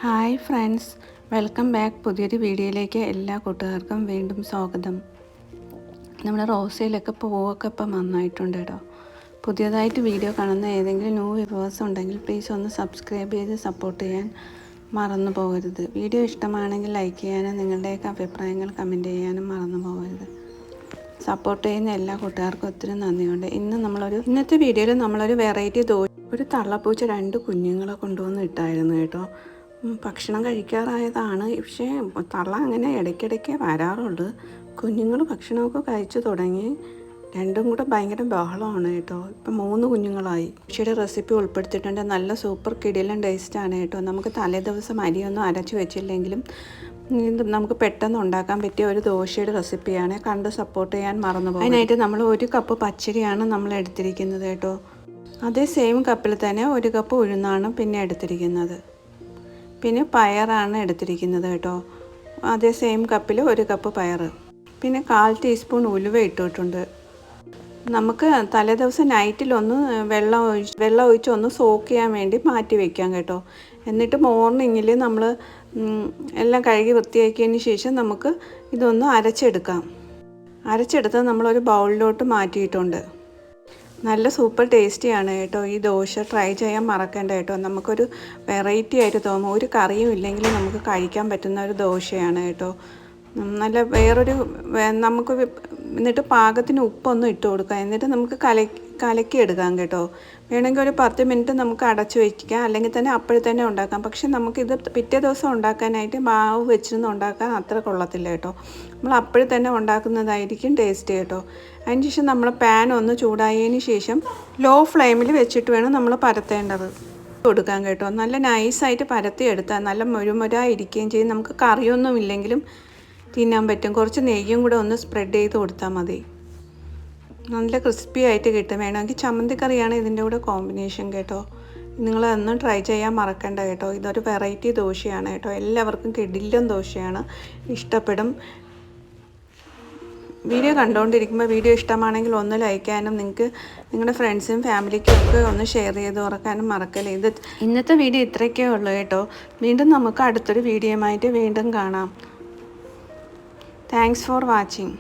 Hi friends, welcome back. പുതിയൊരു വീഡിയോയിലേക്ക് എല്ലാ കൂട്ടുകാർക്കും വീണ്ടും സ്വാഗതം. നമ്മുടെ റോസയിലൊക്കെ പൂവൊക്കെ ഇപ്പം നന്നായിട്ടുണ്ട് കേട്ടോ. പുതിയതായിട്ട് വീഡിയോ കാണുന്ന ഏതെങ്കിലും ന്യൂ വ്യൂവേഴ്സ് ഉണ്ടെങ്കിൽ പ്ലീസ് ഒന്ന് സബ്സ്ക്രൈബ് ചെയ്ത് സപ്പോർട്ട് ചെയ്യാൻ മറന്നു പോകരുത്. വീഡിയോ ഇഷ്ടമാണെങ്കിൽ ലൈക്ക് ചെയ്യാനും നിങ്ങളുടെയൊക്കെ അഭിപ്രായങ്ങൾ കമൻറ്റ് ചെയ്യാനും മറന്നു പോകരുത്. സപ്പോർട്ട് ചെയ്യുന്ന എല്ലാ കൂട്ടുകാർക്കും ഒത്തിരി നന്ദിയുണ്ട്. ഇന്നത്തെ വീഡിയോയിൽ നമ്മളൊരു വെറൈറ്റി ഒരു തള്ളപ്പൂച്ച 2 കുഞ്ഞുങ്ങളെ കൊണ്ടുവന്ന് ഇട്ടായിരുന്നു കേട്ടോ. ഭക്ഷണം കഴിക്കാറായതാണ്, പക്ഷേ തള്ള അങ്ങനെ ഇടയ്ക്കിടയ്ക്ക് വരാറുണ്ട്. കുഞ്ഞുങ്ങൾ ഭക്ഷണമൊക്കെ കഴിച്ചു തുടങ്ങി. രണ്ടും കൂടെ ഭയങ്കര ബഹളമാണ് കേട്ടോ. ഇപ്പം 3 കുഞ്ഞുങ്ങളായി. പക്ഷേ റെസിപ്പി ഉൾപ്പെടുത്തിയിട്ടുണ്ട്. നല്ല സൂപ്പർ കിടിലൻ ടേസ്റ്റാണ് കേട്ടോ. നമുക്ക് തലേ ദിവസം അരിയൊന്നും അരച്ച് വെച്ചില്ലെങ്കിലും നമുക്ക് പെട്ടെന്ന് ഉണ്ടാക്കാൻ പറ്റിയ ഒരു ദോശയുടെ റെസിപ്പിയാണ്. കണ്ട് സപ്പോർട്ട് ചെയ്യാൻ മറന്നുപോകും. അതിനായിട്ട് നമ്മൾ 1 കപ്പ് പച്ചരിയാണ് നമ്മൾ എടുത്തിരിക്കുന്നത് കേട്ടോ. അതേ സെയിം കപ്പിൽ തന്നെ 1 കപ്പ് ഉഴുന്നാണ് പിന്നെ എടുത്തിരിക്കുന്നത്. പിന്നെ പയറാണ് എടുത്തിരിക്കുന്നത് കേട്ടോ. അതേ സെയിം കപ്പിൽ 1 കപ്പ് പയർ. പിന്നെ 1/4 ടീസ്പൂൺ ഉലുവ ഇട്ടിട്ടുണ്ട്. നമുക്ക് തലേദിവസം നൈറ്റിലൊന്ന് വെള്ളം ഒഴിച്ച് ഒന്ന് സോക്ക് ചെയ്യാൻ വേണ്ടി മാറ്റി വയ്ക്കാം കേട്ടോ. എന്നിട്ട് മോർണിംഗിൽ നമ്മൾ എല്ലാം കഴുകി വൃത്തിയാക്കിയതിന് ശേഷം നമുക്ക് ഇതൊന്ന് അരച്ചെടുത്ത് നമ്മളൊരു ബൗളിലോട്ട് മാറ്റിയിട്ടുണ്ട്. നല്ല സൂപ്പർ ടേസ്റ്റിയാണ് കേട്ടോ. ഈ ദോശ ട്രൈ ചെയ്യാൻ മറക്കണ്ട കേട്ടോ. നമുക്കൊരു വെറൈറ്റി ആയിട്ട് തോന്നും. ഒരു കറിയും ഇല്ലെങ്കിൽ നമുക്ക് കഴിക്കാൻ പറ്റുന്ന ഒരു ദോശയാണ് കേട്ടോ. നല്ല നമുക്ക് എന്നിട്ട് പാകത്തിന് ഉപ്പൊന്നും ഇട്ട് കൊടുക്കാം. എന്നിട്ട് നമുക്ക് കലക്കി എടുക്കാം കേട്ടോ. വേണമെങ്കിൽ ഒരു 10 മിനിറ്റ് നമുക്ക് അടച്ചു വയ്ക്കാം, അല്ലെങ്കിൽ തന്നെ അപ്പോഴേ തന്നെ ഉണ്ടാക്കാം. പക്ഷെ നമുക്കിത് പിറ്റേ ദിവസം ഉണ്ടാക്കാനായിട്ട് മാവ് വെച്ചിരുന്ന് ഉണ്ടാക്കാൻ അത്ര കൊള്ളത്തില്ല കേട്ടോ. നമ്മൾ അപ്പോഴേ തന്നെ ഉണ്ടാക്കുന്നതായിരിക്കും ടേസ്റ്റ് കേട്ടോ. അതിന് ശേഷം നമ്മൾ പാൻ ഒന്ന് ചൂടായതിന് ശേഷം ലോ ഫ്ലെയിമിൽ വെച്ചിട്ട് വേണം നമ്മൾ പരത്തേണ്ടത്. കൊടുക്കാം കേട്ടോ. നല്ല നൈസായിട്ട് പരത്തിയെടുത്താൽ നല്ല മുരുമുരായിരിക്കുകയും ചെയ്യും. നമുക്ക് കറിയൊന്നും ഇല്ലെങ്കിലും തിന്നാൻ പറ്റും. കുറച്ച് നെയ്യും കൂടെ ഒന്ന് സ്പ്രെഡ് ചെയ്ത് കൊടുത്താൽ മതി. നല്ല ക്രിസ്പി ആയിട്ട് കിട്ടും. വേണമെങ്കിൽ ചമ്മന്തിക്കറിയാണ് ഇതിൻ്റെ കൂടെ കോമ്പിനേഷൻ കേട്ടോ. നിങ്ങളതൊന്നും ട്രൈ ചെയ്യാൻ മറക്കണ്ട കേട്ടോ. ഇതൊരു വെറൈറ്റി ദോശയാണ് കേട്ടോ. എല്ലാവർക്കും കിടിലൻ ദോശയാണ്, ഇഷ്ടപ്പെടും. വീഡിയോ കണ്ടുകൊണ്ടിരിക്കുമ്പോൾ വീഡിയോ ഇഷ്ടമാണെങ്കിൽ ഒന്ന് ലൈക്ക് ചെയ്യാനും നിങ്ങളുടെ ഫ്രണ്ട്സും ഫാമിലിക്കും ഒക്കെ ഒന്ന് ഷെയർ ചെയ്ത് തുറക്കാനും മറക്കല്ലേ. ഇന്നത്തെ വീഡിയോ ഇത്രയൊക്കെ ഉള്ളൂ കേട്ടോ. വീണ്ടും നമുക്ക് അടുത്തൊരു വീഡിയോയുമായിട്ട് വീണ്ടും കാണാം. Thanks for watching.